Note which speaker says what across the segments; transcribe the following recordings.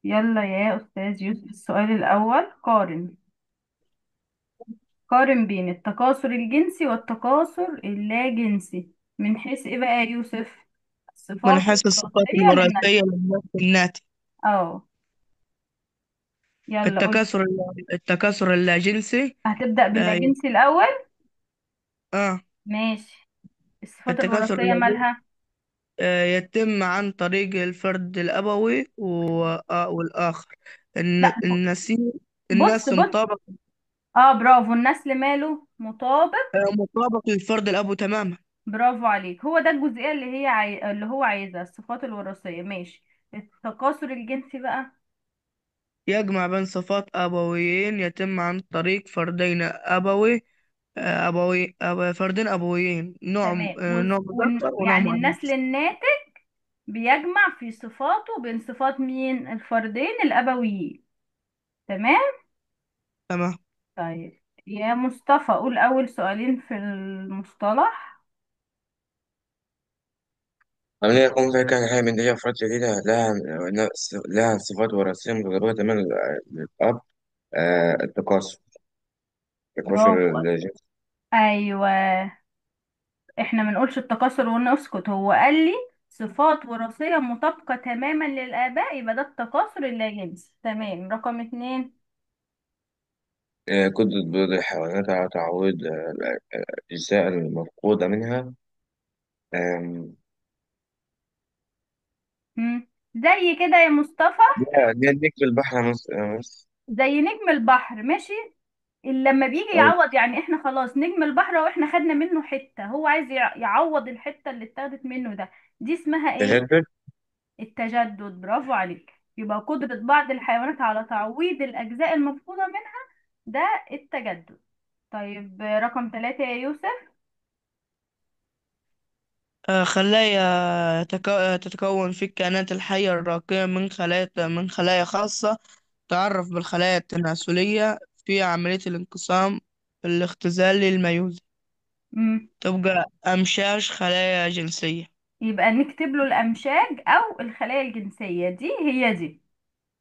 Speaker 1: يلا يا أستاذ يوسف، السؤال الأول. قارن بين التكاثر الجنسي والتكاثر اللاجنسي من حيث إيه بقى يا يوسف؟
Speaker 2: من
Speaker 1: الصفات
Speaker 2: حيث الصفات
Speaker 1: الوراثية للنسل.
Speaker 2: الوراثية للنفس الناتج.
Speaker 1: اه. يلا قول.
Speaker 2: التكاثر التكاثر اللاجنسي.
Speaker 1: هتبدأ
Speaker 2: آه,
Speaker 1: باللاجنسي الأول.
Speaker 2: آه
Speaker 1: ماشي. الصفات
Speaker 2: التكاثر
Speaker 1: الوراثية
Speaker 2: اللاجنسي
Speaker 1: مالها؟
Speaker 2: يتم عن طريق الفرد الأبوي والآخر.
Speaker 1: لا.
Speaker 2: النسيج.
Speaker 1: بص
Speaker 2: الناس
Speaker 1: بص.
Speaker 2: مطابق.
Speaker 1: اه، برافو. النسل ماله مطابق.
Speaker 2: مطابق للفرد الأبوي تماما.
Speaker 1: برافو عليك. هو ده الجزئية اللي هو عايزها، الصفات الوراثية. ماشي. التكاثر الجنسي بقى.
Speaker 2: يجمع بين صفات أبويين يتم عن طريق فردين فردين أبويين،
Speaker 1: تمام.
Speaker 2: نوع مذكر ونوع
Speaker 1: يعني
Speaker 2: مؤنث.
Speaker 1: النسل الناتج بيجمع في صفاته بين صفات مين؟ الفردين الأبويين. تمام.
Speaker 2: تمام.
Speaker 1: طيب يا مصطفى، قول أول سؤالين في المصطلح.
Speaker 2: عملية يكون فيها كان حاجة من دي أفراد جديدة لها صفات وراثية متطابقة تماما للأب. التكاثر.
Speaker 1: برافو.
Speaker 2: الجنسي.
Speaker 1: أيوة. احنا ما نقولش التكاثر ونسكت. هو قال لي صفات وراثية مطابقة تماما للآباء، يبقى ده التكاثر اللاجنسي. تمام. رقم اتنين.
Speaker 2: قدرة بيض الحيوانات على تعويض الأجزاء المفقودة منها. آم،
Speaker 1: زي كده يا مصطفى.
Speaker 2: دي نجم البحر
Speaker 1: زي نجم البحر. ماشي. لما بيجي يعوض، يعني احنا خلاص نجم البحر واحنا خدنا منه حتة، هو عايز يعوض الحتة اللي اتاخدت منه ده. دي اسمها ايه؟
Speaker 2: تجدد.
Speaker 1: التجدد. برافو عليك. يبقى قدرة بعض الحيوانات على تعويض الأجزاء المفقودة منها، ده التجدد. طيب رقم ثلاثة يا يوسف.
Speaker 2: خلايا تتكون في الكائنات الحية الراقية من خلايا خاصة تعرف بالخلايا التناسلية في عملية الانقسام الاختزالي الميوزي.
Speaker 1: مم.
Speaker 2: تبقى أمشاج خلايا جنسية.
Speaker 1: يبقى نكتب له الأمشاج أو الخلايا الجنسية، دي هي دي.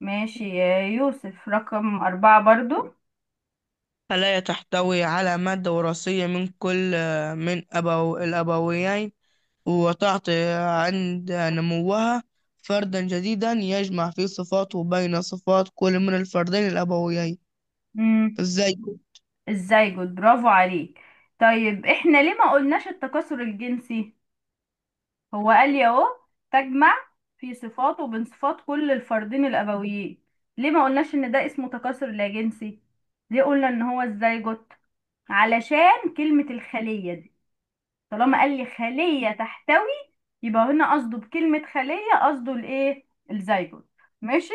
Speaker 1: ماشي يا يوسف. رقم أربعة برضو.
Speaker 2: خلايا تحتوي على مادة وراثية من كل من الأبويين، وتعطي عند نموها فردا جديدا يجمع في صفاته بين صفات كل من الفردين الأبويين.
Speaker 1: مم.
Speaker 2: ازاي؟
Speaker 1: الزيجوت. برافو عليك. طيب احنا ليه ما قلناش التكاثر الجنسي؟ هو قال لي اهو تجمع في صفاته بين صفات كل الفردين الابويين. ليه ما قلناش ان ده اسمه تكاثر لا جنسي؟ ليه قلنا ان هو الزيجوت؟ علشان كلمة الخلية دي. طالما قال لي خلية تحتوي، يبقى هنا قصده بكلمة خلية قصده الايه؟ الزيجوت. ماشي.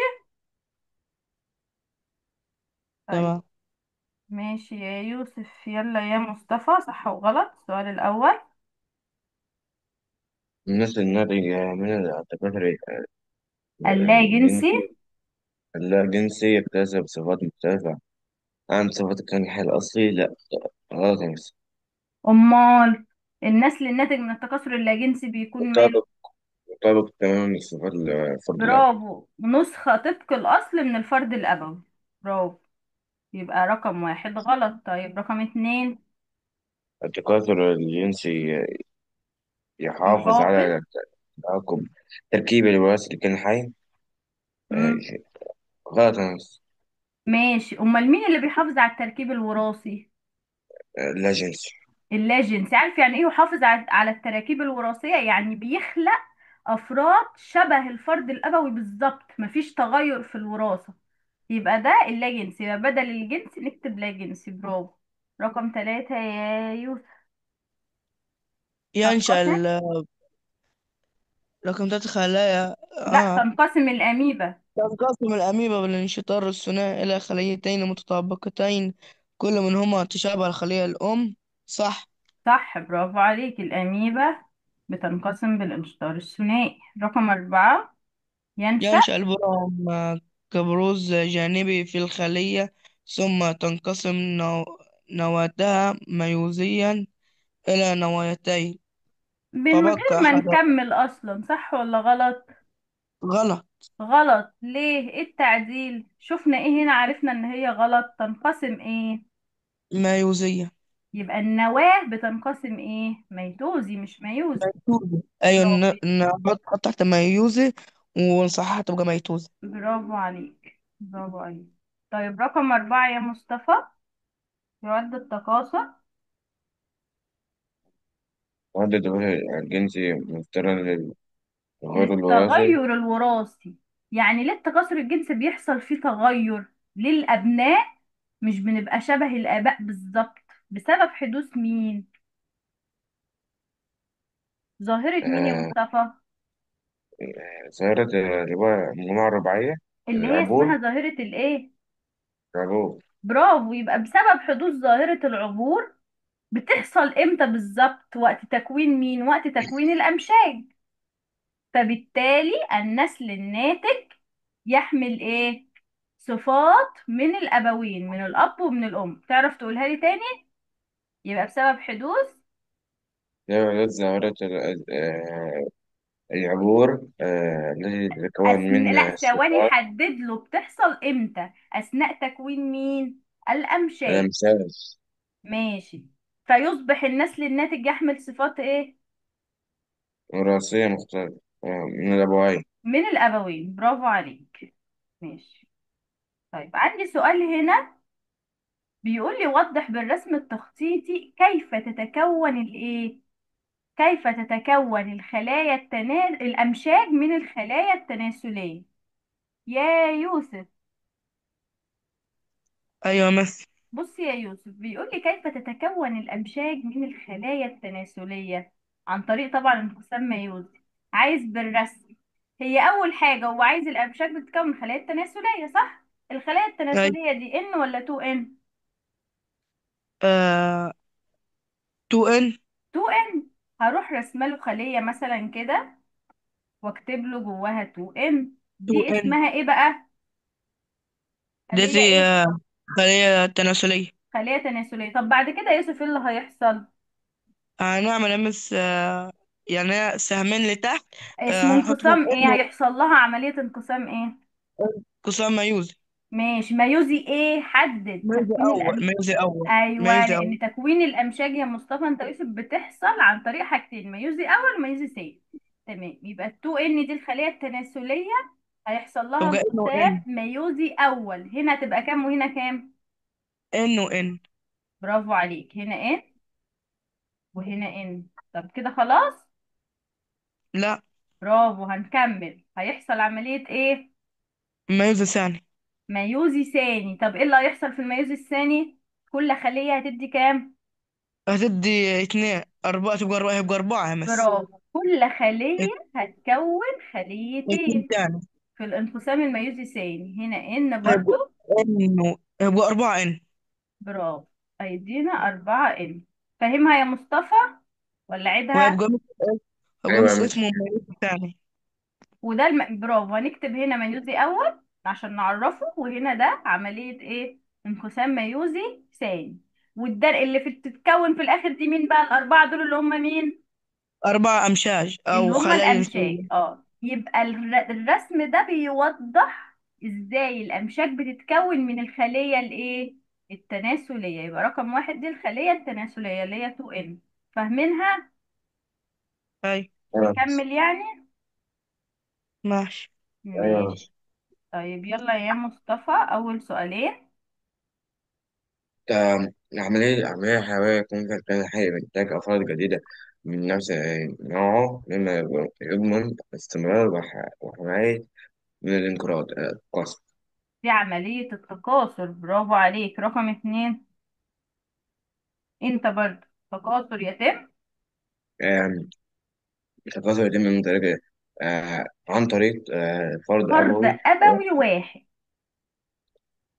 Speaker 1: طيب.
Speaker 2: تمام.
Speaker 1: ماشي يا يوسف. يلا يا مصطفى، صح وغلط السؤال الأول.
Speaker 2: الناس الناتجة من التكاثر
Speaker 1: اللا جنسي.
Speaker 2: الجنسي اللاجنسي يكتسب صفات مختلفة عن صفات الكائن الحي الأصلي. لا، غلط يا مس.
Speaker 1: أمال النسل الناتج من التكاثر اللاجنسي بيكون ماله؟
Speaker 2: مطابق مطابق تماما لصفات الفرد الأول.
Speaker 1: برافو. نسخة طبق الأصل من الفرد الأبوي. برافو. يبقى رقم واحد غلط. طيب رقم اتنين.
Speaker 2: التكاثر الجنسي يحافظ
Speaker 1: يحافظ.
Speaker 2: على تعاقب تركيب الوراثة لكائن حي. آه،
Speaker 1: مم.
Speaker 2: غلط يا مس.
Speaker 1: ماشي. أمال مين اللي بيحافظ على التركيب الوراثي؟
Speaker 2: لا جنسي.
Speaker 1: اللاجنسي. عارف يعني ايه يحافظ على التراكيب الوراثية؟ يعني بيخلق أفراد شبه الفرد الأبوي بالظبط، مفيش تغير في الوراثة. يبقى ده اللاجنسي. يبقى بدل الجنس نكتب لاجنسي. برافو. رقم ثلاثة يا يوسف.
Speaker 2: ينشأ
Speaker 1: تنقسم.
Speaker 2: رقم 3 خلايا.
Speaker 1: لا، تنقسم الأميبا.
Speaker 2: تنقسم الأميبا بالانشطار الثنائي إلى خليتين متطابقتين، كل منهما تشابه الخلية الأم. صح.
Speaker 1: صح. برافو عليك. الأميبا بتنقسم بالانشطار الثنائي. رقم أربعة. ينشأ.
Speaker 2: ينشأ البرم كبروز جانبي في الخلية، ثم تنقسم نواتها ميوزيا إلى نوايتين،
Speaker 1: من غير
Speaker 2: تبقى
Speaker 1: ما
Speaker 2: أحد.
Speaker 1: نكمل أصلا. صح ولا غلط؟
Speaker 2: غلط.
Speaker 1: غلط ليه؟ ايه التعديل؟ شفنا ايه هنا؟ عرفنا ان هي غلط. تنقسم ايه؟
Speaker 2: ميوزية.
Speaker 1: يبقى النواة بتنقسم ايه؟ ميتوزي مش ميوزي.
Speaker 2: ميتوزة، أيوة،
Speaker 1: برافو.
Speaker 2: نحط خط تحت ميوزي ونصححها تبقى ميتوزة.
Speaker 1: برافو عليك، برافو عليك. طيب رقم 4 يا مصطفى، يعد التكاثر.
Speaker 3: معدل الجنسي مفترض للغير الوراثي.
Speaker 1: للتغير الوراثي. يعني ليه التكاثر الجنسي بيحصل فيه تغير؟ ليه الأبناء مش بنبقى شبه الآباء بالظبط؟ بسبب حدوث مين؟ ظاهرة مين يا
Speaker 3: آه،
Speaker 1: مصطفى؟
Speaker 3: ظاهرة اللي هو المناعة الرباعية.
Speaker 1: اللي هي
Speaker 3: العبور.
Speaker 1: اسمها ظاهرة الايه؟
Speaker 3: العبور.
Speaker 1: برافو. يبقى بسبب حدوث ظاهرة العبور. بتحصل امتى بالظبط؟ وقت تكوين مين؟ وقت تكوين الأمشاج. فبالتالي النسل الناتج يحمل ايه؟ صفات من الأبوين، من الأب ومن الأم. تعرف تقولها لي تاني؟ يبقى بسبب حدوث.
Speaker 3: ده ظاهرة العبور التي تتكون من
Speaker 1: لا ثواني،
Speaker 3: صفات
Speaker 1: حدد له بتحصل امتى. أثناء تكوين مين؟ الأمشاج.
Speaker 3: الأمثال
Speaker 1: ماشي. فيصبح النسل الناتج يحمل صفات ايه؟
Speaker 3: وراثية مختلفة من الأبوين.
Speaker 1: من الأبوين. برافو عليك. ماشي. طيب عندي سؤال هنا، بيقول لي وضح بالرسم التخطيطي كيف تتكون الايه؟ كيف تتكون الأمشاج من الخلايا التناسلية؟ يا يوسف.
Speaker 2: أيوة مثل.
Speaker 1: بص يا يوسف، بيقول لي كيف تتكون الأمشاج من الخلايا التناسلية. عن طريق طبعا انقسام ميوزي. عايز بالرسم. هي أول حاجة هو عايز الأمشاج بتتكون من خلايا التناسلية، صح؟ الخلايا
Speaker 2: أيوة.
Speaker 1: التناسلية دي ان ولا 2 ان؟
Speaker 2: آه... 2N.
Speaker 1: 2 ان. هروح رسمه له خلية مثلا كده، واكتب له جواها 2 ان. دي
Speaker 2: 2N
Speaker 1: اسمها ايه بقى؟ خلية
Speaker 2: دي
Speaker 1: ايه؟
Speaker 2: خلية تناسلية.
Speaker 1: خلية تناسلية. طب بعد كده يا يوسف ايه اللي هيحصل؟
Speaker 2: هنعمل أمس يعني سهمين لتحت.
Speaker 1: اسمه
Speaker 2: هنحط فيهم
Speaker 1: انقسام ايه؟ هيحصل لها عملية انقسام ايه؟
Speaker 2: قسام ميوزي.
Speaker 1: ماشي. ميوزي ايه؟ حدد
Speaker 2: ميوزي
Speaker 1: تكوين
Speaker 2: أول، ميوزي أول،
Speaker 1: ايوه،
Speaker 2: ميوزي أول.
Speaker 1: لان تكوين الامشاج يا مصطفى انت يوسف بتحصل عن طريق حاجتين، ميوزي اول وميوزي ثاني. تمام. يبقى التو ان دي الخلية التناسلية، هيحصل لها
Speaker 2: تبقى إن
Speaker 1: انقسام
Speaker 2: وإن.
Speaker 1: ميوزي اول. هنا تبقى كام وهنا كام؟
Speaker 2: إن وإن.
Speaker 1: برافو عليك. هنا ان وهنا ان. طب كده خلاص.
Speaker 2: لا.
Speaker 1: برافو. هنكمل. هيحصل عملية ايه؟
Speaker 2: ميوزي ثاني.
Speaker 1: ميوزي ثاني. طب ايه اللي هيحصل في الميوزي الثاني؟ كل خلية هتدي كام؟
Speaker 2: هتدي اتنين أربعة، يبقى أربعة بس.
Speaker 1: برافو. كل خلية هتكون
Speaker 2: اتنين
Speaker 1: خليتين
Speaker 2: تاني.
Speaker 1: في الانقسام الميوزي الثاني. هنا ان برضو.
Speaker 2: هيبقوا هيبقوا أربعة إن.
Speaker 1: برافو. هيدينا 4 ان. فاهمها يا مصطفى ولا عيدها؟
Speaker 2: وهيبقى هيبقى
Speaker 3: أيوة يا
Speaker 2: مش
Speaker 3: مس.
Speaker 2: اسمه ميوزي ثاني.
Speaker 1: وده برافو. هنكتب هنا ميوزي اول عشان نعرفه، وهنا ده عملية ايه؟ انقسام ميوزي ثاني. والدرق اللي بتتكون في الاخر دي مين بقى؟ الاربعة دول اللي هم مين؟
Speaker 2: أربعة أمشاج
Speaker 1: اللي
Speaker 2: أو
Speaker 1: هم
Speaker 2: خلايا
Speaker 1: الامشاج.
Speaker 2: جنسية.
Speaker 1: يبقى الرسم ده بيوضح ازاي الامشاج بتتكون من الخلية الايه؟ التناسلية. يبقى رقم 1 دي الخلية التناسلية اللي هي 2 ان. فاهمينها؟
Speaker 2: أي.
Speaker 3: أيوة يا مس.
Speaker 1: نكمل يعني.
Speaker 2: ماشي.
Speaker 3: أيوة يا
Speaker 1: ماشي.
Speaker 3: مس.
Speaker 1: طيب يلا يا مصطفى، أول سؤالين.
Speaker 3: عملية حيوية يكون فيها كائن حي بإنتاج أفراد جديدة من نفس نوعه، مما يضمن استمرار وحماية من الانقراض القصد.
Speaker 1: دي عملية التكاثر. برافو عليك. رقم 2. انت برضه. تكاثر يتم.
Speaker 3: آم، التكاثر يتم من طريق عن طريق فرد
Speaker 1: فرد
Speaker 3: أبوي
Speaker 1: أبوي واحد.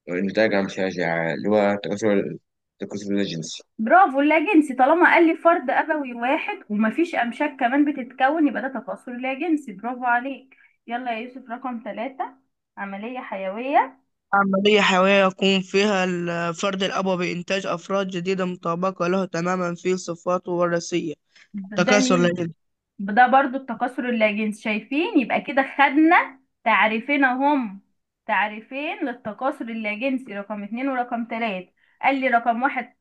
Speaker 3: وإنتاج أمشاج اللي هو التكاثر الجنسي.
Speaker 1: برافو. لا جنسي. طالما قال لي فرد أبوي واحد ومفيش أمشاج كمان بتتكون، يبقى ده تكاثر لا جنسي. برافو عليك. يلا يا يوسف رقم 3. عملية حيوية.
Speaker 2: عملية حيوية يقوم فيها الفرد الأبوي بإنتاج أفراد جديدة مطابقة له تماما في صفاته الوراثية.
Speaker 1: ده
Speaker 2: تكاثر
Speaker 1: مين؟
Speaker 2: لا جنسي.
Speaker 1: ده برضو التكاثر اللاجنسي. شايفين؟ يبقى كده خدنا تعريفين هم، تعريفين للتكاثر اللاجنسي، رقم 2 ورقم 3. قال لي رقم 1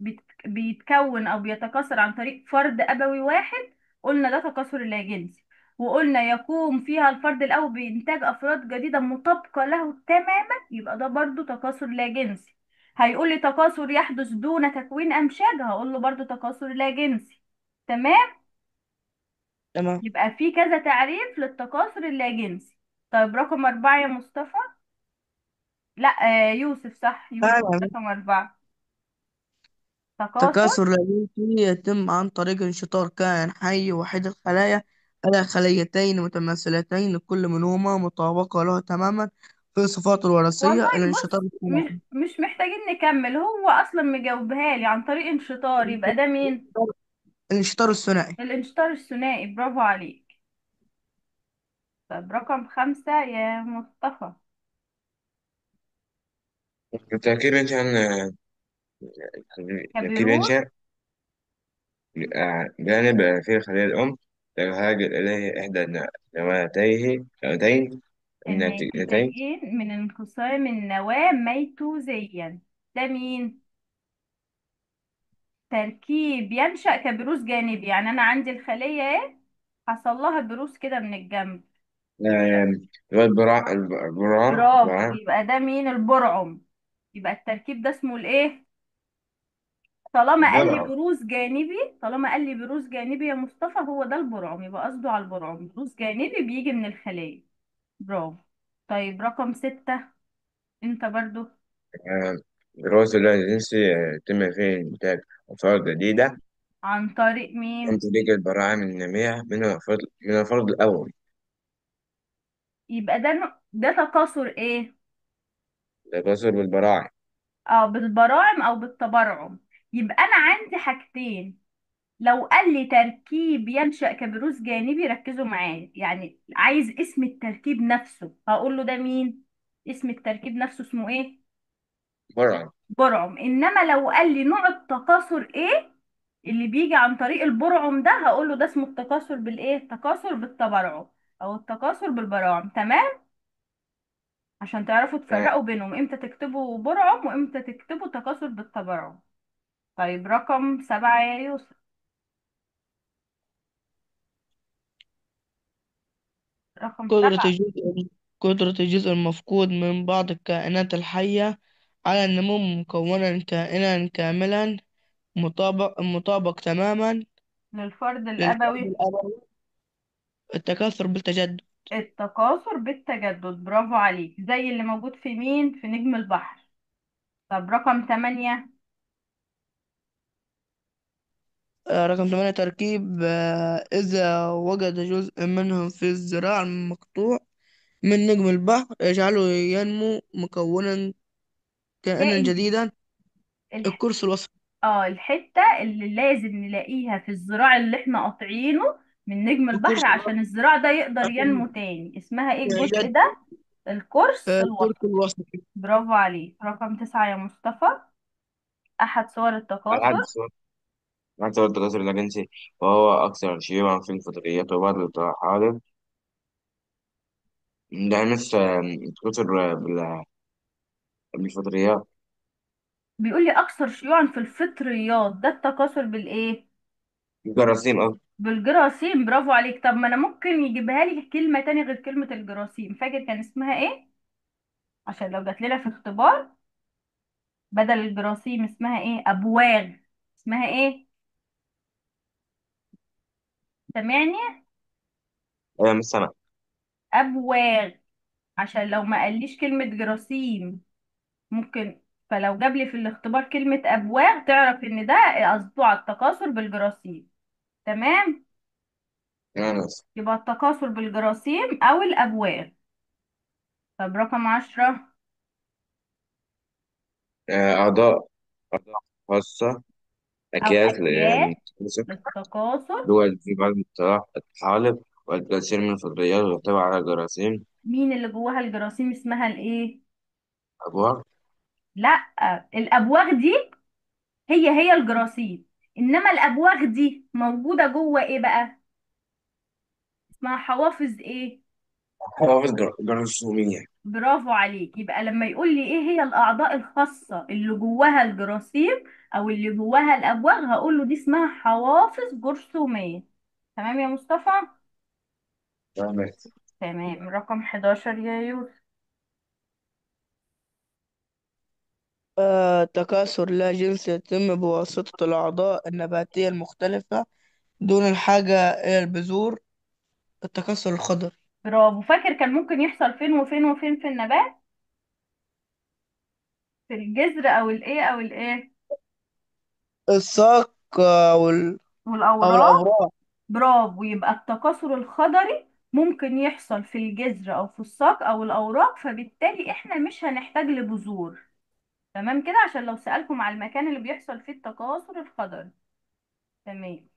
Speaker 1: بيتكون او بيتكاثر عن طريق فرد ابوي واحد، قلنا ده تكاثر لاجنسي. وقلنا يقوم فيها الفرد الاول بانتاج افراد جديدة مطابقة له تماما، يبقى ده برضو تكاثر لاجنسي. هيقول لي تكاثر يحدث دون تكوين امشاج، هقول له برضو تكاثر لاجنسي. تمام.
Speaker 2: تمام.
Speaker 1: يبقى في كذا تعريف للتكاثر اللاجنسي. طيب رقم 4 يا مصطفى. لا، يوسف، صح، يوسف
Speaker 2: فعلا
Speaker 1: رقم 4. تكاثر.
Speaker 2: التكاثر اللاجنسي يتم عن طريق انشطار كائن حي وحيد الخلايا على خليتين متماثلتين كل منهما مطابقة له تماما في صفاته الوراثية.
Speaker 1: والله
Speaker 2: الانشطار
Speaker 1: بص،
Speaker 2: الثنائي.
Speaker 1: مش محتاجين نكمل، هو اصلا مجاوبها لي عن طريق انشطار، يبقى ده مين؟
Speaker 2: الانشطار الثنائي.
Speaker 1: الانشطار الثنائي، برافو عليك. طيب رقم 5 يا مصطفى.
Speaker 3: التركيب ينشأ عن التركيب
Speaker 1: كبرون.
Speaker 3: ينشأ جانب في الخلية الأم، تهاجر إليه إحدى نواتين الناتجتين.
Speaker 1: الناتجين من انقسام النواة ميتوزيا. ده مين؟ تركيب ينشأ كبروز جانبي، يعني أنا عندي الخلية ايه، حصل لها بروز كده من الجنب.
Speaker 3: اللي هو البراع
Speaker 1: برافو، يبقى ده مين؟ البرعم. يبقى التركيب ده اسمه الايه؟ طالما قال لي
Speaker 3: البرع.
Speaker 1: بروز جانبي، طالما قال لي بروز جانبي يا مصطفى، هو ده البرعم، يبقى قصده على البرعم، بروز جانبي بيجي من الخلية. برافو. طيب رقم 6، انت برضو.
Speaker 3: دراسة الجنسي يتم فيه إنتاج أفراد جديدة
Speaker 1: عن طريق
Speaker 3: عن
Speaker 1: مين؟
Speaker 3: طريق البراعم النامية من الفرد الأول.
Speaker 1: يبقى ده تكاثر ايه؟
Speaker 3: التكاثر بالبراعم.
Speaker 1: اه، بالبراعم او بالتبرعم. يبقى انا عندي حاجتين. لو قال لي تركيب ينشأ كبروز جانبي، ركزوا معايا، يعني عايز اسم التركيب نفسه، هقول له ده مين؟ اسم التركيب نفسه اسمه ايه؟
Speaker 3: برعم.
Speaker 1: برعم. انما لو قال لي نوع التكاثر ايه اللي بيجي عن طريق البرعم ده، هقول له ده اسمه التكاثر بالايه؟ التكاثر بالتبرعم او التكاثر بالبراعم. تمام. عشان تعرفوا تفرقوا بينهم، امتى تكتبوا برعم وامتى تكتبوا تكاثر بالتبرعم. طيب رقم 7 يا يوسف. رقم
Speaker 2: قدرة
Speaker 1: 7.
Speaker 2: الجزء قدرة الجزء المفقود من بعض الكائنات الحية على النمو مكونا كائنا كاملا مطابق تماما
Speaker 1: للفرد
Speaker 2: للفرد
Speaker 1: الأبوي.
Speaker 2: الأبوي. التكاثر بالتجدد.
Speaker 1: التكاثر بالتجدد، برافو عليك، زي اللي موجود في مين؟ في نجم البحر. طب رقم 8.
Speaker 2: رقم 8 تركيب إذا وجد جزء منه في الذراع المقطوع من نجم البحر يجعله ينمو مكونا كائنا
Speaker 1: ايه
Speaker 2: جديدا.
Speaker 1: الح...
Speaker 2: الكورس الوصفي.
Speaker 1: الحتة اللي لازم نلاقيها في الزراع اللي احنا قاطعينه من نجم البحر
Speaker 2: الكورس
Speaker 1: عشان الزراع ده يقدر
Speaker 2: عشان
Speaker 1: ينمو تاني، اسمها ايه الجزء
Speaker 2: يجد
Speaker 1: ده؟ القرص
Speaker 2: الكورس
Speaker 1: الوسط.
Speaker 2: الوصفي.
Speaker 1: برافو عليك. رقم 9 يا مصطفى. أحد صور
Speaker 3: أحد
Speaker 1: التكاثر.
Speaker 3: صور أحد صور التكاثر الجنسي، وهو أكثر شيوعا في الفطريات وبعض الحالب. ده نفس التكاثر بالفطريات.
Speaker 1: بيقول لي أكثر شيوعا في الفطريات، ده التكاثر بالإيه؟
Speaker 3: الجراثيم أصلا.
Speaker 1: بالجراثيم، برافو عليك. طب ما انا ممكن يجيبها لي كلمة تانية غير كلمة الجراثيم، فاكر كان اسمها ايه؟ عشان لو جات لنا في اختبار، بدل الجراثيم اسمها ايه؟ ابواغ. اسمها ايه؟ سامعني؟
Speaker 3: أيام السنة.
Speaker 1: ابواغ. عشان لو ما قاليش كلمة جراثيم ممكن، فلو جاب لي في الاختبار كلمة ابواغ تعرف ان ده قصده على التكاثر بالجراثيم. تمام.
Speaker 3: نانوس.
Speaker 1: يبقى التكاثر بالجراثيم او الابواغ. طب رقم 10.
Speaker 3: أعضاء خاصة،
Speaker 1: او
Speaker 3: أكياس
Speaker 1: اكياس
Speaker 3: للتماسك.
Speaker 1: للتكاثر.
Speaker 3: دول في بعض الطحالب والكثير من الفطريات يحتوي على جراثيم
Speaker 1: مين اللي جواها الجراثيم؟ اسمها الايه؟
Speaker 3: أبواق.
Speaker 1: لا، الابواغ دي هي الجراثيم، انما الابواغ دي موجوده جوه ايه بقى؟ اسمها حوافظ ايه؟
Speaker 3: حوافظ جرثومية.
Speaker 1: برافو عليك. يبقى لما يقول لي ايه هي الاعضاء الخاصة اللي جواها الجراثيم او اللي جواها الابواغ، هقول له دي اسمها حوافظ جرثومية. تمام يا مصطفى؟
Speaker 3: تمام.
Speaker 1: تمام. رقم 11 يا يوسف.
Speaker 2: التكاثر لا جنسي يتم بواسطة الأعضاء النباتية المختلفة دون الحاجة إلى البذور. التكاثر الخضري.
Speaker 1: برافو. فاكر كان ممكن يحصل فين وفين وفين في النبات؟ في الجذر او الايه او الايه؟
Speaker 2: الساق أو
Speaker 1: والاوراق.
Speaker 2: الأوراق.
Speaker 1: برافو. يبقى التكاثر الخضري ممكن يحصل في الجذر او في الساق او الاوراق، فبالتالي احنا مش هنحتاج لبذور. تمام كده، عشان لو سألكم على المكان اللي بيحصل فيه التكاثر الخضري. تمام.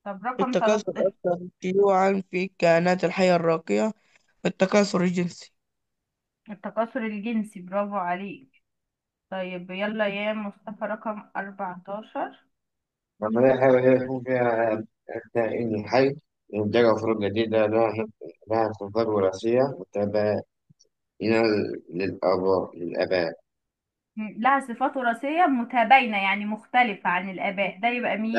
Speaker 1: طب رقم
Speaker 2: التكاثر
Speaker 1: 13.
Speaker 2: أكثر شيوعا في الكائنات الحية الراقية. التكاثر الجنسي.
Speaker 1: التكاثر الجنسي. برافو عليك. طيب يلا يا مصطفى، رقم 14.
Speaker 3: عملية حيوية يكون فيها كائن حي إنتاج أفراد جديدة لها صفات وراثية متباينة للآباء.
Speaker 1: لها صفات وراثية متباينة يعني مختلفة عن الآباء، ده يبقى
Speaker 3: لا،
Speaker 1: مين؟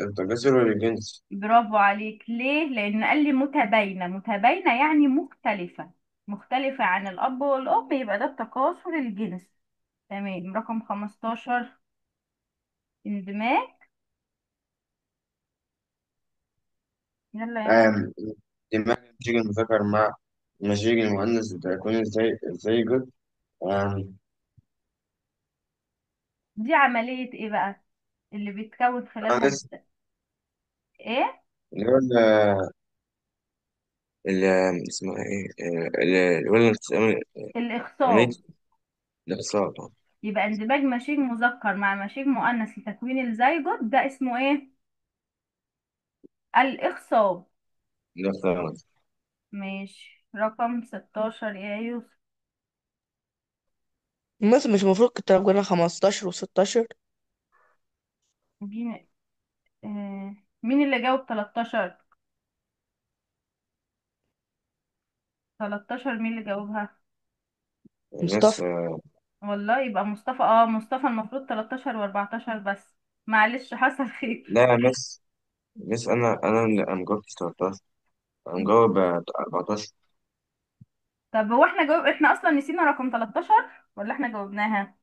Speaker 3: التكاثر الجنسي.
Speaker 1: برافو عليك. ليه؟ لأن قال لي متباينة. متباينة يعني مختلفة. مختلفة عن الأب والأم، يبقى ده التكاثر الجنسي. تمام. رقم 15. اندماج. يلا يا مصطفى.
Speaker 3: آم، دماغ المشيج المذكر مع المشيج المؤنث بتكون ازاي جد. آم،
Speaker 1: دي عملية ايه بقى اللي بيتكون خلالها
Speaker 3: أنس
Speaker 1: ايه؟
Speaker 3: اللي هو اسمها ايه، اللي هو عملية
Speaker 1: الإخصاب.
Speaker 3: الإخصاب.
Speaker 1: يبقى اندماج مشيج مذكر مع مشيج مؤنث لتكوين الزيجوت، ده اسمه ايه؟ الإخصاب.
Speaker 3: الإخصاب.
Speaker 1: ماشي. رقم 16 يا يوسف.
Speaker 2: مثلا مش المفروض كنت أبقى 15 و16؟
Speaker 1: مين مين اللي جاوب 13؟ 13 مين اللي جاوبها؟
Speaker 3: بس
Speaker 2: مصطفى.
Speaker 1: والله يبقى مصطفى. مصطفى المفروض 13 و14 بس. معلش، حصل خير.
Speaker 3: لا، بس أنا اللي أنا مجاوبتش 13. أنا مجاوب 14.
Speaker 1: طب هو احنا اصلا نسينا رقم 13 ولا احنا جاوبناها؟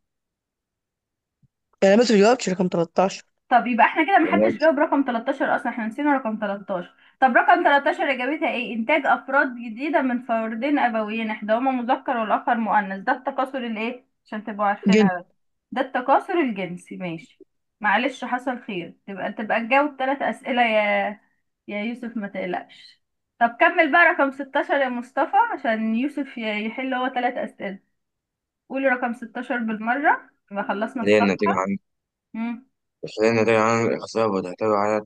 Speaker 2: يعني بس ما جاوبتش رقم 13.
Speaker 1: طب يبقى احنا كده محدش
Speaker 3: جاوبت.
Speaker 1: جاوب رقم 13 اصلا، احنا نسينا رقم 13. طب رقم 13 اجابتها ايه؟ انتاج افراد جديدة من فردين ابويين احداهما مذكر والاخر مؤنث، ده التكاثر الايه عشان تبقوا
Speaker 2: جن.
Speaker 1: عارفينها بس. ده التكاثر الجنسي. ماشي. معلش، حصل خير. تبقى تجاوب 3 اسئلة يا يوسف، ما تقلقش. طب كمل بقى رقم 16 يا مصطفى عشان يوسف يحل هو 3 اسئلة. قولي رقم 16 بالمرة، يبقى خلصنا
Speaker 3: اللي هي النتيجة
Speaker 1: الصفحة.
Speaker 3: عن
Speaker 1: مم.
Speaker 3: اللي هي النتيجة عن الإخصاب وتحتوي على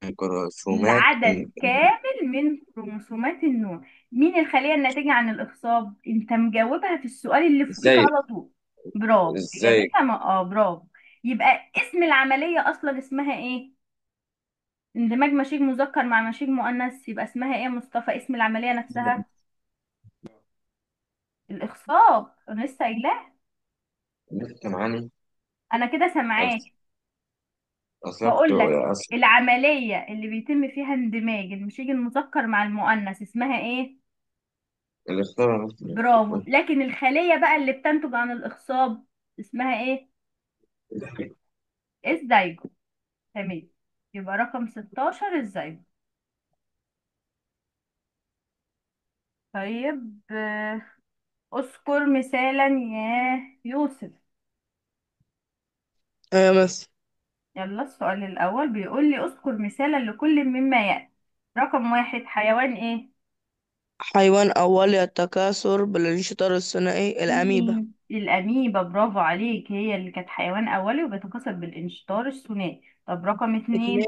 Speaker 3: الكروموسومات
Speaker 1: العدد كامل من كروموسومات النوع. مين الخلية الناتجة عن الإخصاب؟ انت مجاوبها في السؤال اللي فوقيك
Speaker 3: ازاي
Speaker 1: على طول. برافو.
Speaker 3: ازاي
Speaker 1: إجابتها برافو. يبقى اسم العملية أصلا اسمها ايه؟ اندماج مشيج مذكر مع مشيج مؤنث، يبقى اسمها ايه يا مصطفى؟ اسم العملية نفسها. الإخصاب. أنا لسه قايلاه.
Speaker 3: لسه معاني.
Speaker 1: أنا كده سامعاك.
Speaker 3: أصل أصل كنت
Speaker 1: بقول لك
Speaker 3: أصل
Speaker 1: العملية اللي بيتم فيها اندماج المشيج المذكر مع المؤنث اسمها ايه؟
Speaker 3: الإخصاب.
Speaker 1: برافو. لكن الخلية بقى اللي بتنتج عن الإخصاب اسمها ايه؟ الزيجو. تمام. يبقى رقم 16 الزيجو. طيب اذكر مثالا يا يوسف.
Speaker 2: بس
Speaker 1: يلا السؤال الأول بيقول لي اذكر مثالا لكل مما يأتي. رقم 1 حيوان ايه؟
Speaker 2: حيوان أولي التكاثر بالانشطار الثنائي الأميبا.
Speaker 1: الأميبا. برافو عليك. هي اللي كانت حيوان أولي وبيتكاثر بالانشطار الثنائي. طب رقم 2.
Speaker 2: 2.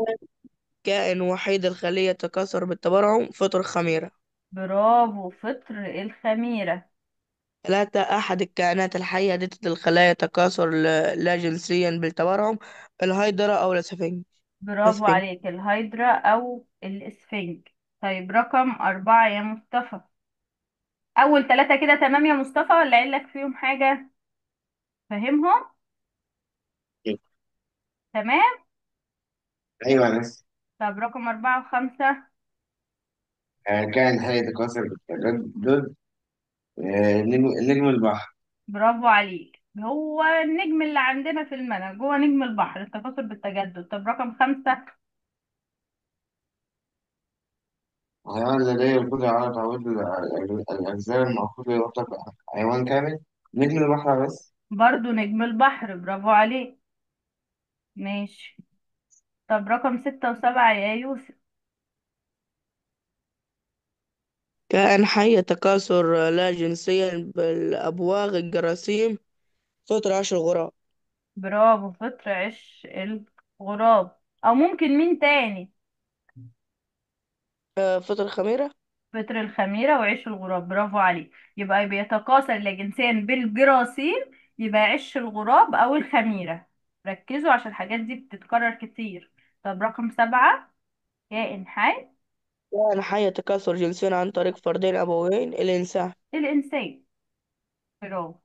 Speaker 2: كائن وحيد الخلية يتكاثر بالتبرعم فطر خميرة.
Speaker 1: برافو. فطر الخميرة.
Speaker 2: 3. أحد الكائنات الحية ذاتة الخلايا تكاثر لا جنسيا بالتبرعم. الهيدرا أو الأسفنج.
Speaker 1: برافو
Speaker 2: الأسفنج.
Speaker 1: عليك. الهيدرا أو الإسفنج. طيب رقم 4 يا مصطفى. أول 3 كده تمام يا مصطفى، ولا قايل فيهم حاجة؟ فاهمهم؟ تمام.
Speaker 3: أيوة يا مس.
Speaker 1: طب رقم 4 و5.
Speaker 3: كان حي يتكاثر بالتجدد. نجم البحر.
Speaker 1: برافو عليك، هو النجم اللي عندنا في المنهج هو نجم البحر، التكاثر بالتجدد. طب رقم 5.
Speaker 3: حيوان لديه القدرة على تعويض الأجزاء المفروض يعتبر حيوان كامل. نجم البحر بس.
Speaker 1: برضو نجم البحر، برافو عليك. ماشي. طب رقم 6 و7 يا يوسف.
Speaker 2: كائن حي تكاثر لا جنسيا بالأبواغ الجراثيم، فطر عشر غراب.
Speaker 1: برافو، فطر عش الغراب. او ممكن مين تاني؟
Speaker 2: فطر خميرة.
Speaker 1: فطر الخميرة وعيش الغراب، برافو عليك. يبقى بيتكاثر لا جنسيا بالجراثيم، يبقى عش الغراب او الخميرة. ركزوا عشان الحاجات دي بتتكرر كتير. طب رقم 7، كائن حي.
Speaker 2: كائن حي تكاثر جنسيا عن طريق فردين أبوين، الإنسان.
Speaker 1: الإنسان، برافو.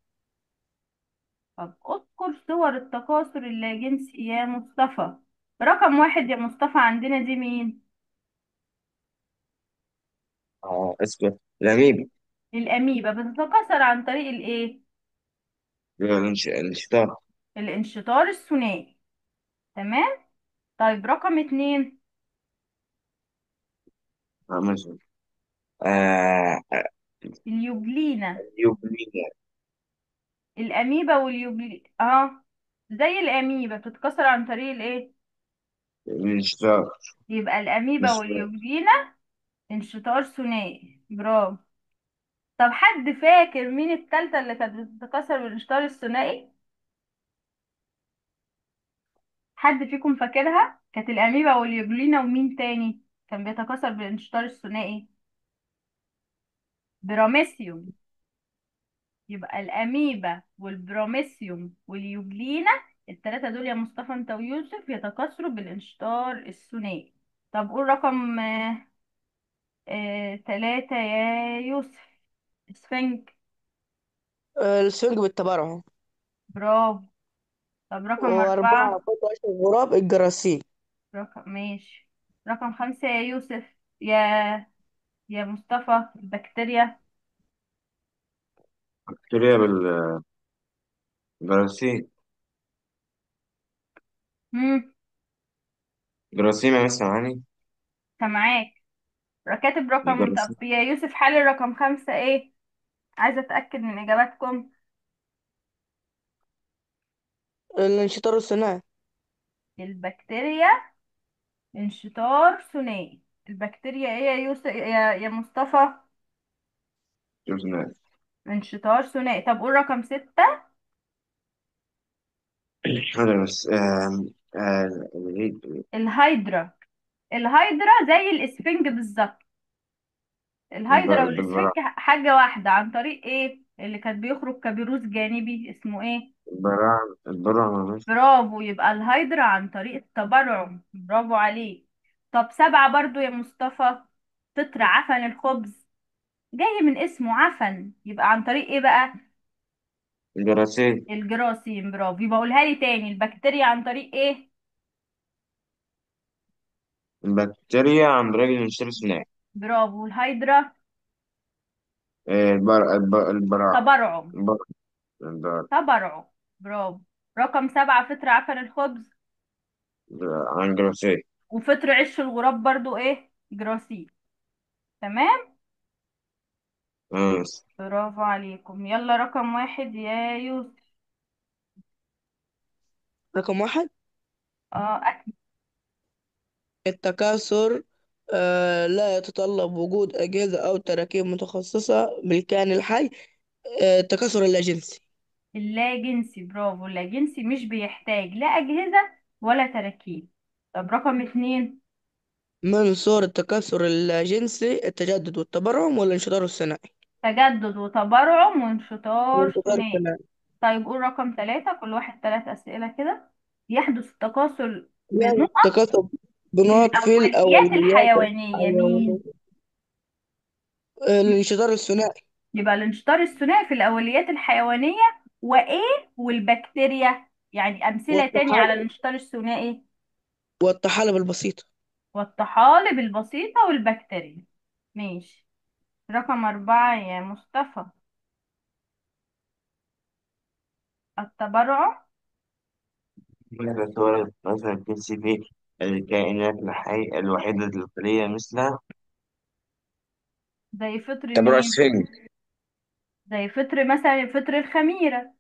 Speaker 1: طب اذكر صور التكاثر اللاجنسي يا مصطفى. رقم 1 يا مصطفى عندنا دي مين؟
Speaker 3: اسمه الأميبا.
Speaker 1: الأميبا بتتكاثر عن طريق الإيه؟
Speaker 3: الانشطار.
Speaker 1: الانشطار الثنائي. تمام. طيب رقم 2.
Speaker 3: مثلا آه
Speaker 1: اليوجلينا.
Speaker 3: يوبلينا.
Speaker 1: الأميبا واليوجلي زي الأميبا بتتكاثر عن طريق الإيه؟
Speaker 3: الانشطار.
Speaker 1: يبقى الأميبا
Speaker 3: الانشطار.
Speaker 1: واليوجلينا انشطار ثنائي، برافو. طب حد فاكر مين التالتة اللي كانت بتتكاثر بالانشطار الثنائي؟ حد فيكم فاكرها؟ كانت الأميبا واليوجلينا، ومين تاني كان بيتكاثر بالانشطار الثنائي؟ براميسيوم. يبقى الأميبا والبراميسيوم واليوجلينا، التلاتة دول يا مصطفى انت ويوسف يتكاثروا بالانشطار الثنائي. طب قول رقم 3 يا يوسف. اسفنج.
Speaker 2: السفنج بالتبرع.
Speaker 1: برافو. طب رقم
Speaker 2: وأربعة
Speaker 1: 4.
Speaker 2: فطر عشر غراب، الجراثيم.
Speaker 1: ماشي. رقم 5 يا يوسف. يا مصطفى، البكتيريا.
Speaker 3: بكتيريا بالجراثيم.
Speaker 1: مم.
Speaker 3: جراثيم يا مس معاني.
Speaker 1: سامعاك. كاتب رقم.
Speaker 3: الجراثيم.
Speaker 1: طب يا يوسف، حل رقم 5 ايه؟ عايزة اتأكد من اجاباتكم.
Speaker 2: الانشطار الثنائي.
Speaker 1: البكتيريا انشطار ثنائي. البكتيريا ايه يا يوسف يا مصطفى؟
Speaker 3: شفنا.
Speaker 1: انشطار ثنائي. طب قول رقم 6.
Speaker 3: هذا بس
Speaker 1: الهايدرا. الهايدرا زي الاسفنج بالظبط. الهايدرا والاسفنج
Speaker 3: البراعم.
Speaker 1: حاجة واحدة، عن طريق ايه اللي كان بيخرج كبيروس جانبي اسمه ايه؟
Speaker 3: البراعم.
Speaker 1: برافو. يبقى الهايدرا عن طريق التبرعم، برافو عليك. طب 7 برضو يا مصطفى. فطر عفن الخبز، جاي من اسمه عفن، يبقى عن طريق ايه بقى؟
Speaker 3: الجراثيم.
Speaker 1: الجراثيم، برافو. يبقى قولها لي تاني. البكتيريا عن طريق ايه؟
Speaker 3: البكتيريا عن طريق الانتشار الثنائي.
Speaker 1: برافو. الهايدرا
Speaker 3: البراعم.
Speaker 1: تبرعم.
Speaker 3: البراعم. البراعم.
Speaker 1: تبرعم، برافو. رقم 7 فطر عفن الخبز.
Speaker 3: عن الجراثيم.
Speaker 1: وفطر عش الغراب برضو ايه؟ جراثيم. تمام.
Speaker 3: ماشي.
Speaker 1: برافو عليكم. يلا رقم 1 يا يوسف.
Speaker 2: رقم واحد.
Speaker 1: أكل.
Speaker 2: التكاثر لا يتطلب وجود أجهزة أو تراكيب متخصصة بالكائن الحي. التكاثر اللاجنسي.
Speaker 1: اللا جنسي، برافو. اللا جنسي مش بيحتاج لا أجهزة ولا تراكيب. طب رقم 2.
Speaker 2: من صور التكاثر اللاجنسي التجدد والتبرعم والانشطار الثنائي.
Speaker 1: تجدد وتبرعم وانشطار
Speaker 2: الانشطار
Speaker 1: ثنائي.
Speaker 2: الثنائي.
Speaker 1: طيب قول رقم 3، كل واحد 3 أسئلة كده. يحدث التكاثر
Speaker 2: يعني
Speaker 1: بنقط.
Speaker 2: التكاثر. بنقط في
Speaker 1: الأوليات
Speaker 2: الأوليات
Speaker 1: الحيوانية
Speaker 2: الحيوانية.
Speaker 1: مين؟
Speaker 2: الانشطار الثنائي.
Speaker 1: يبقى الانشطار الثنائي في الأوليات الحيوانية. وإيه؟ والبكتيريا، يعني أمثلة تاني على
Speaker 2: والطحالب
Speaker 1: الانشطار الثنائي.
Speaker 2: والطحالب البسيطة.
Speaker 1: والطحالب البسيطة والبكتيريا. ماشي. رقم 4 يا مصطفى. التبرع.
Speaker 3: ماذا تورد مثلا الجنس في الكائنات الحية الوحيدة الخلية مثل
Speaker 1: زي فطر
Speaker 3: تبرع
Speaker 1: مين؟
Speaker 3: السفنج.
Speaker 1: زي فطر مثلا فطر الخميرة.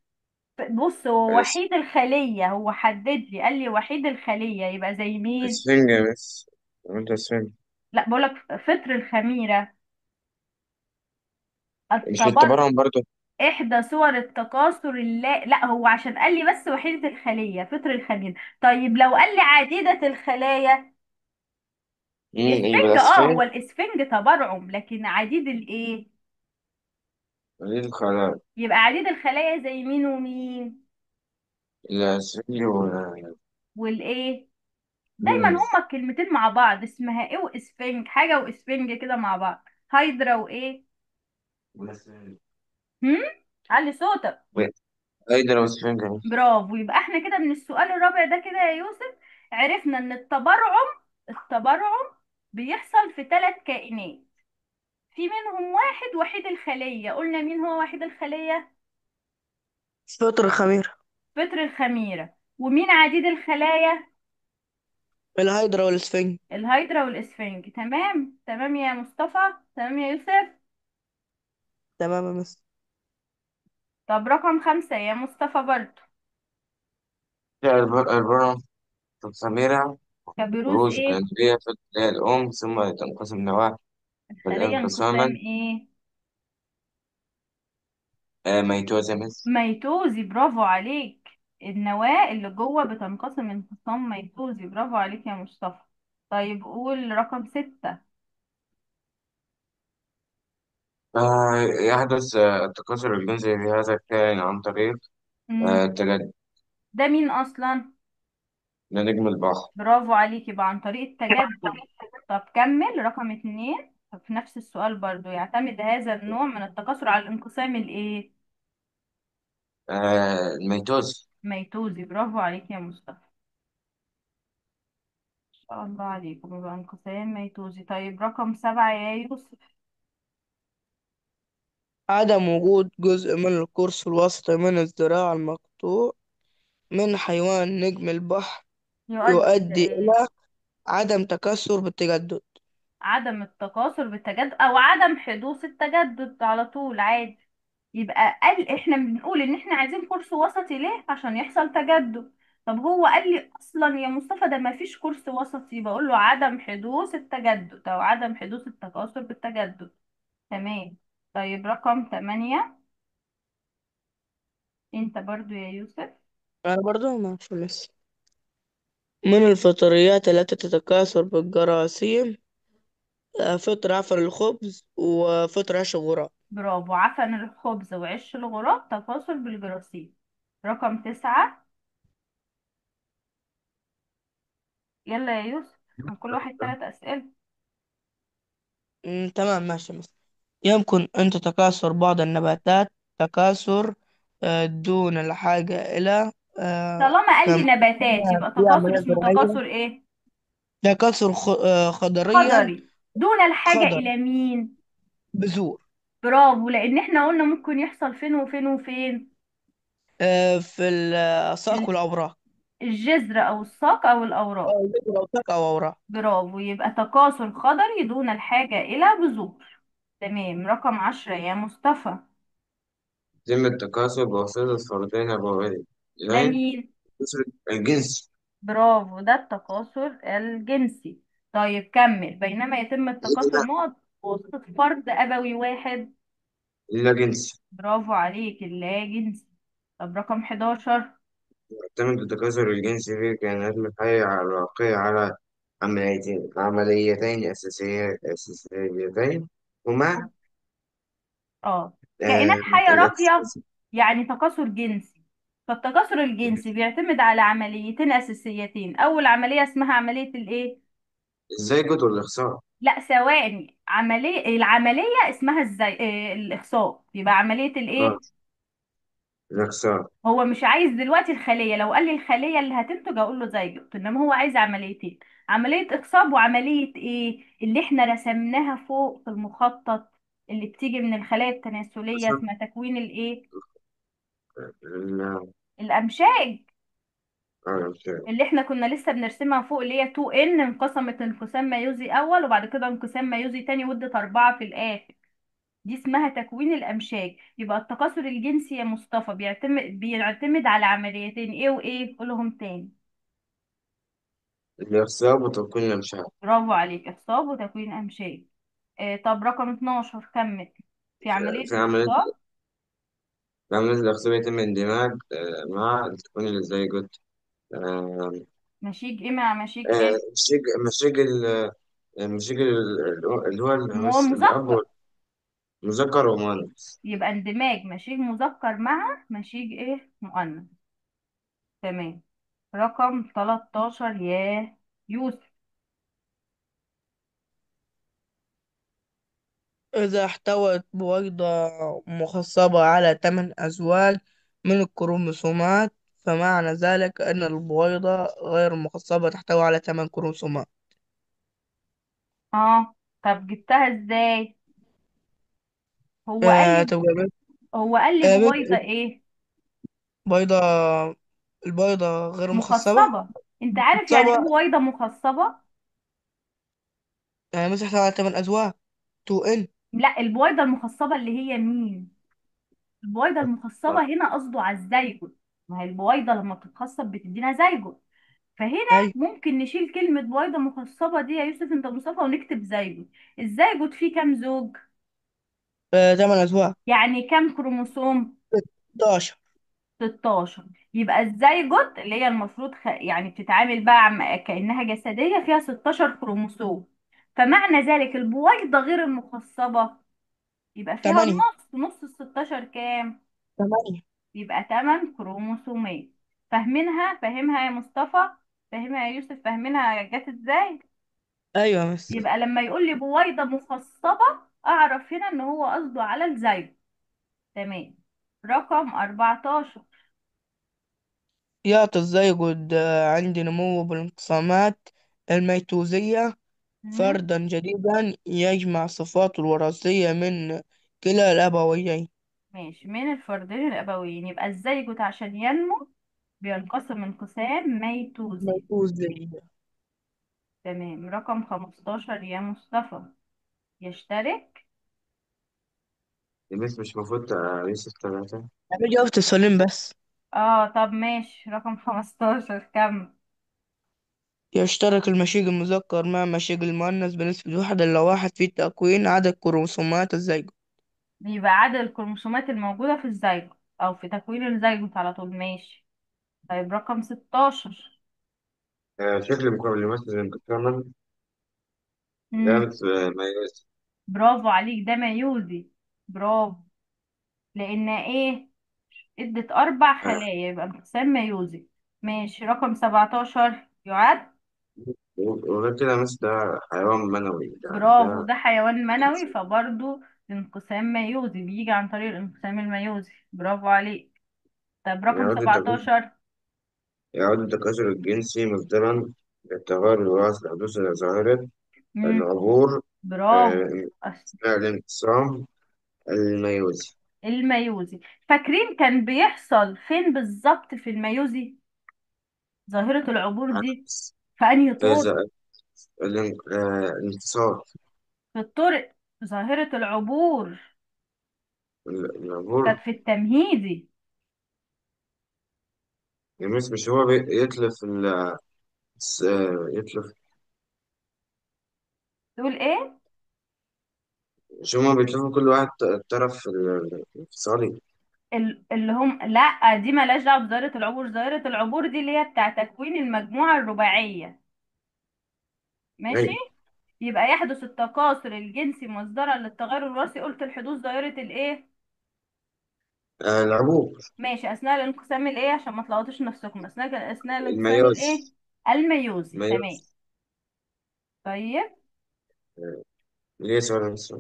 Speaker 1: بص، هو وحيد الخلية، هو حدد لي قال لي وحيد الخلية، يبقى زي مين؟
Speaker 3: السفنج يا مس، وانت السفنج.
Speaker 1: لا، بقولك فطر الخميرة.
Speaker 3: مش
Speaker 1: التبرع.
Speaker 3: التبرع برضه؟
Speaker 1: إحدى صور التكاثر لا، هو عشان قال لي بس وحيدة الخلية فطر الخميرة. طيب لو قال لي عديدة الخلايا.
Speaker 3: يبقى
Speaker 1: الإسفنج، هو
Speaker 3: السفنج.
Speaker 1: الإسفنج تبرعم، لكن عديد الإيه؟
Speaker 3: قليل الخلايا.
Speaker 1: يبقى عديد الخلايا زي مين ومين؟
Speaker 3: السفنج
Speaker 1: والإيه؟ دايما
Speaker 3: مم.
Speaker 1: هما الكلمتين مع بعض، اسمها إيه وإسفنج، حاجة وإسفنج كده مع بعض. هايدرا وإيه؟
Speaker 3: والسفنج.
Speaker 1: هم؟ علي صوتك.
Speaker 3: هيدرا والسفنج.
Speaker 1: برافو. يبقى احنا كده من السؤال الرابع ده كده يا يوسف عرفنا ان التبرعم بيحصل في 3 كائنات. في منهم واحد وحيد الخلية. قلنا مين هو وحيد الخلية؟
Speaker 2: فطر الخميرة.
Speaker 1: فطر الخميرة. ومين عديد الخلايا؟
Speaker 2: الهيدرا والاسفنج.
Speaker 1: الهيدرا والاسفنج. تمام تمام يا مصطفى، تمام يا يوسف.
Speaker 2: تمام يا مس.
Speaker 1: طب رقم 5 يا مصطفى برضو.
Speaker 3: البرم في الخميرة.
Speaker 1: كبروز
Speaker 3: بروز
Speaker 1: ايه؟
Speaker 3: الأنسولية في الخلايا الأم ثم تنقسم نواة
Speaker 1: الخلية انقسام
Speaker 3: فالانقساما.
Speaker 1: ايه؟
Speaker 3: ميتوزيمس.
Speaker 1: ميتوزي. برافو عليك. النواة اللي جوه بتنقسم انقسام ميتوزي. برافو عليك يا مصطفى. طيب قول رقم 6.
Speaker 3: يحدث التكاثر الجنسي في هذا الكائن عن طريق التجدد.
Speaker 1: ده مين اصلا؟
Speaker 3: لنجم البحر.
Speaker 1: برافو عليك، يبقى عن طريق التجدد. طب كمل رقم 2. في نفس السؤال برضو، يعتمد هذا النوع من التكاثر على الانقسام الايه؟
Speaker 3: الميتوز.
Speaker 1: ميتوزي. برافو عليك يا مصطفى. ما شاء الله عليكم، يبقى انقسام ميتوزي. طيب رقم 7 يا يوسف.
Speaker 2: عدم وجود جزء من القرص الوسطي من الذراع المقطوع من حيوان نجم البحر
Speaker 1: يؤدي إلى
Speaker 2: يؤدي
Speaker 1: إيه؟
Speaker 2: إلى عدم تكسر بالتجدد.
Speaker 1: عدم التكاثر بالتجدد او عدم حدوث التجدد على طول عادي. يبقى قال احنا بنقول ان احنا عايزين كورس وسطي ليه؟ عشان يحصل تجدد. طب هو قال لي اصلا يا مصطفى ده ما فيش كورس وسطي، بقول له عدم حدوث التجدد او عدم حدوث التكاثر بالتجدد. تمام. طيب رقم 8. انت برضو يا يوسف.
Speaker 2: أنا برضو ماشي لسه. من الفطريات التي تتكاثر بالجراثيم فطر عفن الخبز وفطر عيش الغراب.
Speaker 1: برافو. عفن الخبز وعش الغراب تكاثر بالجراثيم. رقم 9. يلا يا يوسف، عن كل واحد 3 أسئلة.
Speaker 2: تمام ماشي مثلا. يمكن أن تتكاثر بعض النباتات تكاثر دون الحاجة إلى
Speaker 1: طالما قال لي
Speaker 2: كم
Speaker 1: نباتات يبقى
Speaker 2: في
Speaker 1: تكاثر
Speaker 2: عملية
Speaker 1: اسمه
Speaker 2: زراعية.
Speaker 1: تكاثر ايه؟
Speaker 2: تكاثر خضريا.
Speaker 1: خضري. دون الحاجة
Speaker 2: خضر.
Speaker 1: إلى مين؟
Speaker 2: بذور.
Speaker 1: برافو، لأن احنا قلنا ممكن يحصل فين وفين وفين.
Speaker 2: في الساق والأوراق.
Speaker 1: الجذر أو الساق أو
Speaker 2: أو
Speaker 1: الأوراق.
Speaker 2: بذور أو ساق أو أوراق.
Speaker 1: برافو. يبقى تكاثر خضري دون الحاجة إلى بذور. تمام. رقم 10 يا مصطفى.
Speaker 3: يتم التكاثر بواسطة فردين أبوين
Speaker 1: ده
Speaker 3: اثنين.
Speaker 1: مين؟
Speaker 3: تسرق الجنس.
Speaker 1: برافو، ده التكاثر الجنسي. طيب كمل. بينما يتم التكاثر
Speaker 3: إلا
Speaker 1: نقط بواسطة فرد أبوي واحد.
Speaker 3: إلا جنس.
Speaker 1: برافو عليك، اللا جنسي. طب رقم 11.
Speaker 3: يعتمد التكاثر الجنسي في الكائنات الحية الواقعة على عمليتين أساسيتين هما
Speaker 1: اه. كائنات حية راقية
Speaker 3: الاكسس.
Speaker 1: يعني تكاثر جنسي. فالتكاثر الجنسي بيعتمد على عمليتين أساسيتين. أول عملية اسمها عملية الإيه؟
Speaker 3: ازاي جد ولا خسارة؟
Speaker 1: لا ثواني، العملية اسمها ازاي الإخصاب، يبقى عملية
Speaker 3: اه،
Speaker 1: الايه.
Speaker 3: لا خسارة.
Speaker 1: هو مش عايز دلوقتي الخلية، لو قال لي الخلية اللي هتنتج اقول له زيجوت، انما هو عايز عمليتين، عملية إخصاب وعملية ايه اللي احنا رسمناها فوق في المخطط، اللي بتيجي من الخلايا التناسلية،
Speaker 3: خسارة.
Speaker 1: اسمها تكوين الايه،
Speaker 3: لا.
Speaker 1: الأمشاج،
Speaker 3: اه، مش عارف.
Speaker 1: اللي احنا كنا لسه بنرسمها فوق، اللي هي 2N انقسمت انقسام ميوزي اول وبعد كده انقسام ميوزي تاني وادت 4 في الاخر. دي اسمها تكوين الامشاج. يبقى التكاثر الجنسي يا مصطفى بيعتمد على عمليتين، ايه وايه، قولهم تاني.
Speaker 3: الاخصاب وتكوين مش عارف.
Speaker 1: برافو عليك، اخصاب وتكوين امشاج. طب رقم 12 كمل. في عملية
Speaker 3: في عملية
Speaker 1: الاخصاب
Speaker 3: في عملية الإخصاب يتم اندماج مع التكوين الزيجوت. آه،
Speaker 1: مشيج ايه مع مشيج ايه.
Speaker 3: مشيج مشيج اللي هو الأب
Speaker 1: مذكر.
Speaker 3: والمذكر ومؤنث.
Speaker 1: يبقى اندماج مشيج مذكر مع مشيج ايه مؤنث. تمام. رقم 13 يا يوسف.
Speaker 2: إذا احتوت بويضة مخصبة على 8 أزواج من الكروموسومات، فمعنى ذلك أن البويضة غير المخصبة تحتوي على 8 كروموسومات.
Speaker 1: اه طب جبتها ازاي. هو قال لي
Speaker 2: تبقى
Speaker 1: هو قال لي بويضة ايه.
Speaker 2: بيضة. البيضة غير مخصبة.
Speaker 1: مخصبة. انت عارف يعني ايه
Speaker 2: مخصبة
Speaker 1: بويضة مخصبة.
Speaker 2: يعني مسحت على 8 أزواج 2N.
Speaker 1: لا البويضة المخصبة اللي هي مين. البويضة
Speaker 3: آه،
Speaker 1: المخصبة هنا قصده على الزيجوت. ما هي البويضة لما بتتخصب بتدينا زيجوت. فهنا
Speaker 2: أيوة.
Speaker 1: ممكن نشيل كلمة بويضة مخصبة دي يا يوسف انت مصطفى ونكتب زيجوت. الزيجوت فيه كام زوج.
Speaker 2: 8 أزواج.
Speaker 1: يعني كام كروموسوم.
Speaker 2: 16.
Speaker 1: 16. يبقى الزيجوت اللي هي المفروض يعني بتتعامل بقى كأنها جسدية فيها 16 كروموسوم. فمعنى ذلك البويضة غير المخصبة يبقى فيها
Speaker 2: 8.
Speaker 1: النص، نص ال 16 كام.
Speaker 2: 8.
Speaker 1: يبقى 8 كروموسومات. فاهمها يا مصطفى. فاهمها يا يوسف، فاهمينها جت ازاي.
Speaker 2: أيوة بس.
Speaker 1: يبقى لما يقول لي بويضة مخصبة اعرف هنا ان هو قصده على الزيجوت. تمام. رقم 14.
Speaker 2: يعطي الزيجود عند نمو بالانقسامات الميتوزية
Speaker 1: مم.
Speaker 2: فردا جديدا يجمع صفاته الوراثية من كلا الأبويين.
Speaker 1: ماشي، من الفردين الأبويين. يبقى الزيجوت عشان ينمو بينقسم انقسام ميتوزي.
Speaker 2: ميتوزية.
Speaker 1: تمام. رقم 15 يا مصطفى. يشترك.
Speaker 3: الناس مش المفروض يوسف ثلاثة.
Speaker 2: أنا جاوبت السؤالين بس.
Speaker 1: اه طب ماشي، رقم 15 كم.
Speaker 2: يشترك المشيق المذكر مع مشيق المؤنث بنسبة 1:1 في تكوين عدد كروموسومات الزيجة.
Speaker 1: يبقى عدد الكروموسومات الموجودة في الزيجوت أو في تكوين الزيجوت على طول. ماشي. طيب رقم 16.
Speaker 3: شكل مكون يمثل انقساما. ده
Speaker 1: مم.
Speaker 3: ما يوسف.
Speaker 1: برافو عليك، ده ميوزي. برافو. لأن ايه ادت 4 خلايا يبقى انقسام ميوزي. ماشي. رقم 17 يعد.
Speaker 3: وغير كده مثل ده حيوان منوي
Speaker 1: برافو،
Speaker 3: ده.
Speaker 1: ده حيوان منوي فبرضه انقسام ميوزي بيجي عن طريق الانقسام الميوزي. برافو عليك. طب رقم
Speaker 3: يعود التكاثر
Speaker 1: 17.
Speaker 3: يعود التكاثر الجنسي مصدرا للتغير الوراثي لحدوث ظاهرة
Speaker 1: مم.
Speaker 3: العبور
Speaker 1: برافو.
Speaker 3: آه، أثناء الانقسام الميوزي.
Speaker 1: الميوزي. فاكرين كان بيحصل فين بالظبط في الميوزي ظاهرة العبور دي.
Speaker 3: عكس
Speaker 1: في أنهي طرق.
Speaker 3: إذا الانتصار.
Speaker 1: في الطرق. ظاهرة العبور
Speaker 3: العبور.
Speaker 1: كانت في التمهيدي.
Speaker 3: مش هو يتلف يتلف.
Speaker 1: تقول ايه.
Speaker 3: مش هما بيتلفوا كل واحد طرف في الانفصالي.
Speaker 1: اللي هم لا دي مالهاش دعوه بظاهره العبور. ظاهره العبور دي اللي هي بتاع تكوين المجموعه الرباعيه. ماشي.
Speaker 3: أيوة.
Speaker 1: يبقى يحدث التكاثر الجنسي مصدرا للتغير الوراثي. قلت الحدوث ظاهره الايه.
Speaker 3: العبور.
Speaker 1: ماشي. اثناء الانقسام الايه عشان ما تلخبطوش نفسكم. اثناء الانقسام الايه.
Speaker 3: الميوزي.
Speaker 1: الميوزي. تمام.
Speaker 3: الميوزي.
Speaker 1: طيب.
Speaker 3: ليه سؤال نص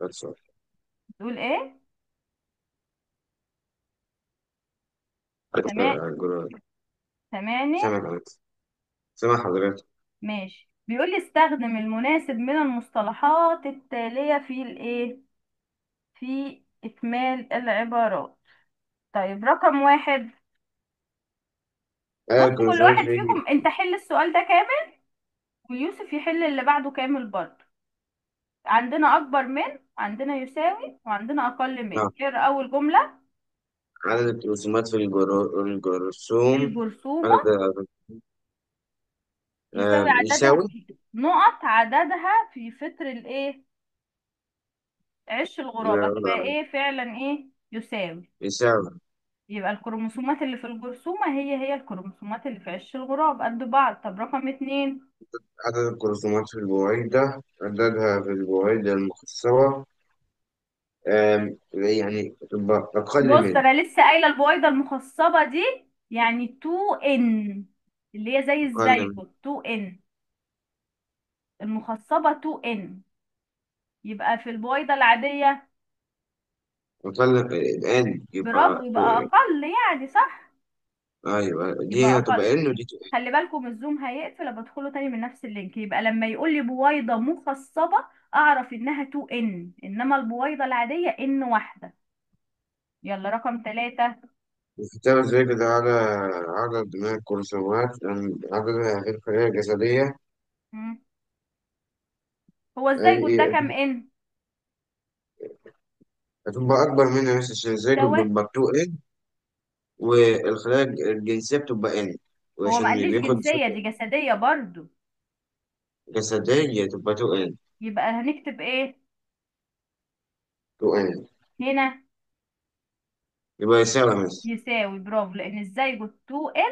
Speaker 3: سؤال.
Speaker 1: تقول ايه؟ سامع؟ سامعني؟
Speaker 3: سامع حضرتك. سامع حضرتك.
Speaker 1: ماشي. بيقول لي استخدم المناسب من المصطلحات التالية في الايه، في إكمال العبارات. طيب رقم واحد. بص، كل
Speaker 3: الكروموسومات
Speaker 1: واحد
Speaker 3: في
Speaker 1: فيكم انت حل السؤال ده كامل، ويوسف يحل اللي بعده كامل برضه. عندنا أكبر من، عندنا يساوي، وعندنا أقل من.
Speaker 3: آه.
Speaker 1: اقرأ أول جملة.
Speaker 3: عدد الكروموسومات في الجرثوم.
Speaker 1: الجرثومة
Speaker 3: عدد
Speaker 1: يساوي عددها
Speaker 3: يساوي.
Speaker 1: نقط عددها في فطر الايه، عش الغراب. هتبقى
Speaker 3: آه،
Speaker 1: ايه فعلا؟ ايه يساوي.
Speaker 3: يساوي.
Speaker 1: يبقى الكروموسومات اللي في الجرثومة هي الكروموسومات اللي في عش الغراب، قد بعض. طب رقم اتنين.
Speaker 3: عدد الكروموسومات في البويضة، عددها في البويضة المخصبة، يعني تبقى أقل
Speaker 1: بص،
Speaker 3: من.
Speaker 1: انا لسه قايله البويضه المخصبه دي يعني 2 ان، اللي هي زي
Speaker 3: أقل من.
Speaker 1: الزيجوت 2 ان، المخصبه 2 ان. يبقى في البويضه العاديه،
Speaker 3: أقل الآن
Speaker 1: برافو،
Speaker 3: يبقى
Speaker 1: يبقى اقل يعني، صح.
Speaker 3: أيوة، دي
Speaker 1: يبقى
Speaker 3: هنا
Speaker 1: اقل.
Speaker 3: تبقى إن ودي تبقى.
Speaker 1: خلي بالكم الزوم هيقفل، بدخله تاني من نفس اللينك. يبقى لما يقول لي بويضه مخصبه اعرف انها 2 ان، انما البويضه العاديه ان واحده. يلا رقم ثلاثة.
Speaker 3: الكتاب زي كده على عدد من الكروموسومات، عددها في الخلايا الجسدية.
Speaker 1: هو الزيجوت ده كام ان؟
Speaker 3: هتبقى أكبر منها نفس الشيء، زي
Speaker 1: ده
Speaker 3: بيبقى 2 والخلايا الجنسية بتبقى N،
Speaker 1: هو ما
Speaker 3: وعشان
Speaker 1: قاليش
Speaker 3: بياخد
Speaker 1: جنسيه،
Speaker 3: صفة
Speaker 1: دي جسديه برضو.
Speaker 3: جسدية تبقى 2N.
Speaker 1: يبقى هنكتب ايه
Speaker 3: 2N
Speaker 1: هنا؟
Speaker 3: يبقى يساوي مثلا.
Speaker 1: يساوي، برافو، لان الزيجوت 2 ان